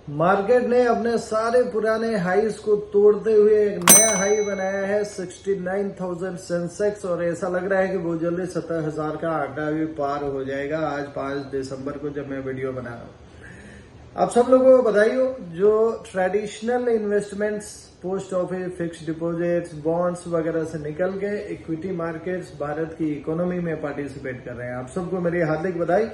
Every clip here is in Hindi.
मार्केट ने अपने सारे पुराने हाईज को तोड़ते हुए एक नया हाई बनाया है 69,000 सेंसेक्स। और ऐसा लग रहा है कि बहुत जल्दी 70,000 का आंकड़ा भी पार हो जाएगा आज 5 दिसंबर को जब मैं वीडियो बना रहा हूँ। आप सब लोगों को बधाई हो जो traditional investments, post office, fixed deposits, bonds वगैरह से निकल के इक्विटी मार्केट्स, भारत की इकोनॉमी में पार्टिसिपेट कर रहे हैं। आप सबको मेरी हार्दिक बधाई।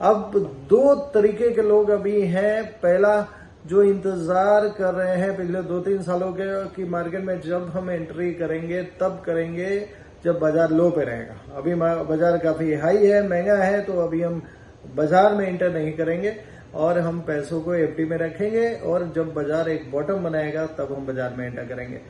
अब दो तरीके के लोग अभी हैं। पहला, जो इंतजार कर रहे हैं पिछले 2-3 सालों के कि मार्केट में जब हम एंट्री करेंगे तब करेंगे जब बाजार लो पे रहेगा। अभी बाजार काफी हाई है, महंगा है, तो अभी हम बाजार में एंटर नहीं करेंगे और हम पैसों को एफडी में रखेंगे और जब बाजार एक बॉटम बनाएगा तब हम बाजार में एंटर करेंगे।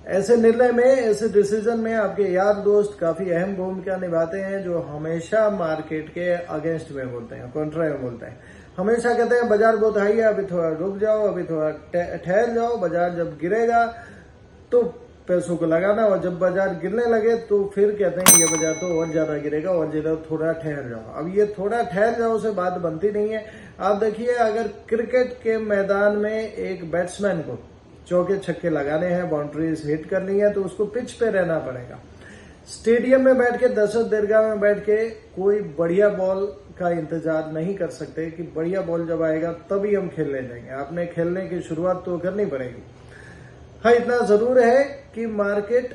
ऐसे निर्णय में, ऐसे डिसीजन में आपके यार दोस्त काफी अहम भूमिका निभाते हैं जो हमेशा मार्केट के अगेंस्ट में बोलते हैं, कॉन्ट्रा में बोलते हैं। हमेशा कहते हैं बाजार बहुत हाई है, अभी थोड़ा रुक जाओ, अभी थोड़ा ठहर जाओ, बाजार जब गिरेगा तो पैसों को लगाना, और जब बाजार गिरने लगे तो फिर कहते हैं ये बाजार तो और ज्यादा गिरेगा और ज्यादा, थोड़ा ठहर जाओ। अब ये थोड़ा ठहर जाओ से बात बनती नहीं है। आप देखिए, अगर क्रिकेट के मैदान में एक बैट्समैन को चौके छक्के लगाने हैं, बाउंड्रीज हिट करनी है, तो उसको पिच पे रहना पड़ेगा। स्टेडियम में बैठ के, दर्शक दीर्घा में बैठ के कोई बढ़िया बॉल का इंतजार नहीं कर सकते कि बढ़िया बॉल जब आएगा तभी हम खेलने जाएंगे। आपने खेलने की शुरुआत तो करनी पड़ेगी। हाँ, इतना जरूर है कि मार्केट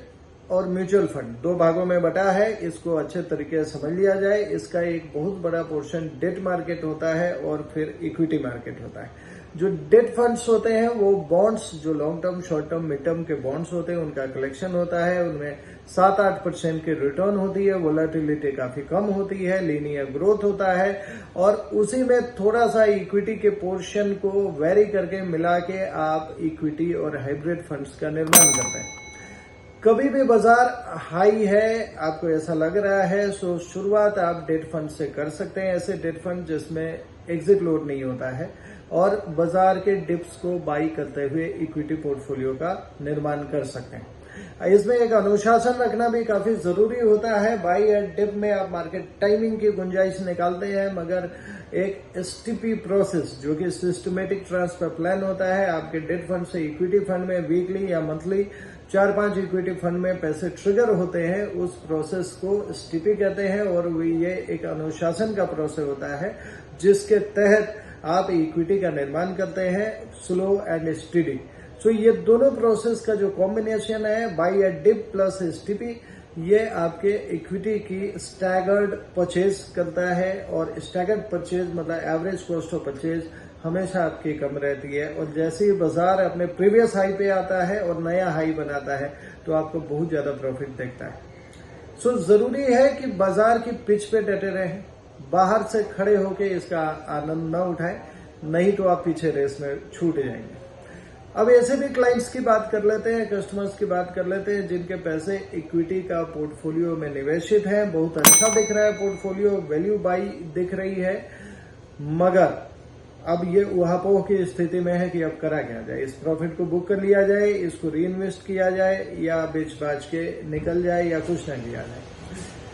और म्यूचुअल फंड दो भागों में बटा है, इसको अच्छे तरीके से समझ लिया जाए। इसका एक बहुत बड़ा पोर्शन डेट मार्केट होता है और फिर इक्विटी मार्केट होता है। जो डेट फंड्स होते हैं वो बॉन्ड्स, जो long term, short term, mid term के बॉन्ड्स होते हैं, उनका कलेक्शन होता है। उनमें 7-8% की रिटर्न होती है, वोलेटिलिटी काफी कम होती है, लीनियर ग्रोथ होता है, और उसी में थोड़ा सा इक्विटी के पोर्शन को वेरी करके मिला के आप इक्विटी और हाइब्रिड फंड्स का निर्माण करते हैं। कभी भी बाजार हाई है, आपको ऐसा लग रहा है, सो शुरुआत आप डेट फंड से कर सकते हैं। ऐसे डेट फंड जिसमें एग्जिट लोड नहीं होता है, और बाजार के डिप्स को बाई करते हुए इक्विटी पोर्टफोलियो का निर्माण कर सकते हैं। इसमें एक अनुशासन रखना भी काफी जरूरी होता है। बाई एट डिप में आप मार्केट टाइमिंग की गुंजाइश निकालते हैं, मगर एक एसटीपी प्रोसेस जो कि सिस्टमेटिक ट्रांसफर प्लान होता है, आपके डेट फंड से इक्विटी फंड में वीकली या मंथली 4-5 इक्विटी फंड में पैसे ट्रिगर होते हैं, उस प्रोसेस को एसटीपी कहते हैं। और ये एक अनुशासन का प्रोसेस होता है जिसके तहत आप इक्विटी का निर्माण करते हैं, स्लो एंड स्टेडी। सो ये दोनों प्रोसेस का जो कॉम्बिनेशन है, buy at dip plus STP, ये आपके इक्विटी की स्टैगर्ड परचेज करता है। और स्टैगर्ड परचेज मतलब एवरेज कॉस्ट ऑफ परचेज हमेशा आपकी कम रहती है। और जैसे ही बाजार अपने प्रीवियस हाई पे आता है और नया हाई बनाता है तो आपको बहुत ज्यादा प्रॉफिट दिखता है। सो जरूरी है कि बाजार की पिच पे डटे रहें, बाहर से खड़े होके इसका आनंद न उठाएं, नहीं तो आप पीछे रेस में छूट जाएंगे। अब ऐसे भी क्लाइंट्स की बात कर लेते हैं, कस्टमर्स की बात कर लेते हैं जिनके पैसे इक्विटी का पोर्टफोलियो में निवेशित हैं। बहुत अच्छा दिख रहा है पोर्टफोलियो, वैल्यू बाई दिख रही है, मगर अब ये उहापोह की स्थिति में है कि अब करा क्या जाए। इस प्रॉफिट को बुक कर लिया जाए, इसको री इन्वेस्ट किया जाए, या बेच बाच के निकल जाए, या कुछ न किया जाए।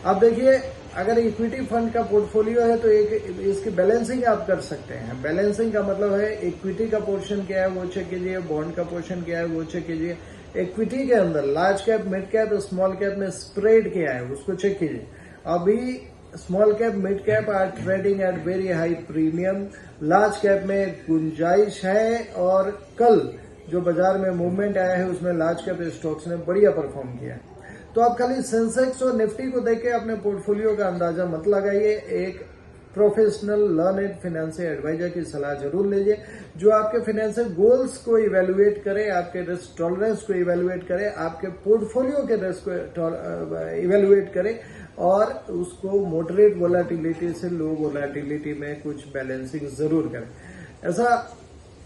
अब देखिए, अगर इक्विटी फंड का पोर्टफोलियो है तो इसकी बैलेंसिंग आप कर सकते हैं। बैलेंसिंग का मतलब है इक्विटी का पोर्शन क्या है वो चेक कीजिए, बॉन्ड का पोर्शन क्या है वो चेक कीजिए। इक्विटी के अंदर large cap, mid cap, small cap में स्प्रेड क्या है उसको चेक कीजिए। अभी small cap, mid cap are trading at very high premium, large cap में गुंजाइश है, और कल जो बाजार में मूवमेंट आया है उसमें लार्ज कैप स्टॉक्स ने बढ़िया परफॉर्म किया है। तो आप खाली सेंसेक्स और निफ्टी को देख के अपने पोर्टफोलियो का अंदाजा मत लगाइए। एक प्रोफेशनल लर्नेड फाइनेंशियल एडवाइजर की सलाह जरूर लीजिए जो आपके फाइनेंशियल गोल्स को इवेलुएट करे, आपके रिस्क टॉलरेंस को इवेलुएट करे, आपके पोर्टफोलियो के रिस्क को इवेलुएट करे, और उसको मॉडरेट वोलेटिलिटी से लो वोलेटिलिटी में कुछ बैलेंसिंग जरूर करे। ऐसा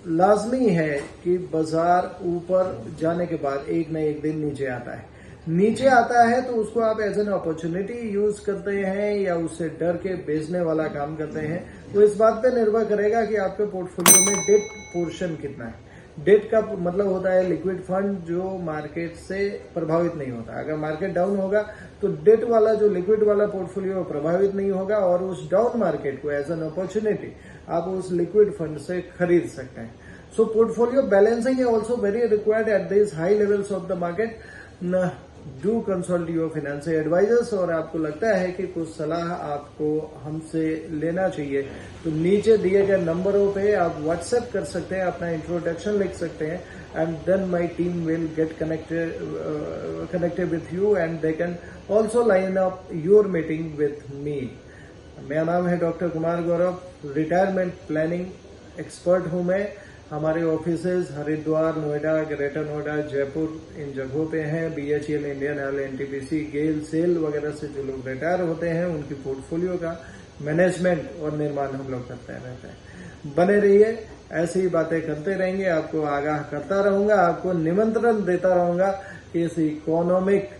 लाजमी है कि बाजार ऊपर जाने के बाद एक न एक दिन नीचे आता है। नीचे आता है तो उसको आप एज एन अपॉर्चुनिटी यूज करते हैं या उससे डर के बेचने वाला काम करते हैं, वो इस बात पे निर्भर करेगा कि आपके पोर्टफोलियो में डेट पोर्शन कितना है। डेट का मतलब होता है लिक्विड फंड जो मार्केट से प्रभावित नहीं होता। अगर मार्केट डाउन होगा तो डेट वाला जो लिक्विड वाला पोर्टफोलियो प्रभावित नहीं होगा, और उस डाउन मार्केट को एज एन अपॉर्चुनिटी आप उस लिक्विड फंड से खरीद सकते हैं। So portfolio balancing is also very required at these high levels of the market. Do consult your financial advisers. और आपको लगता है कि कुछ सलाह आपको हमसे लेना चाहिए तो नीचे दिए गए नंबरों पे आप व्हाट्सएप कर सकते हैं, अपना इंट्रोडक्शन लिख सकते हैं, and then my team will get connected with you and they can also line up your meeting with me. मेरा नाम है doctor Kumar Gaurav, retirement planning expert हूं मैं। हमारे ऑफिसेज हरिद्वार, नोएडा, ग्रेटर नोएडा, जयपुर, इन जगहों पे हैं। BHEL, Indian Oil, NTPC, GAIL, SAIL वगैरह से जो लोग रिटायर होते हैं उनकी पोर्टफोलियो का मैनेजमेंट और निर्माण हम लोग करते रहते हैं। बने रहिए, ऐसी ही बातें करते रहेंगे, आपको आगाह करता रहूंगा, आपको निमंत्रण देता रहूंगा कि इस इकोनॉमिक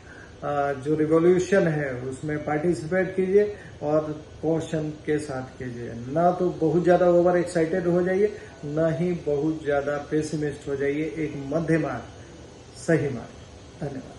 जो रिवॉल्यूशन है उसमें पार्टिसिपेट कीजिए और कॉशन के साथ कीजिए। ना तो बहुत ज्यादा ओवर एक्साइटेड हो जाइए, ना ही बहुत ज्यादा पेसिमिस्ट हो जाइए। एक मध्य मार्ग, सही मार्ग। धन्यवाद।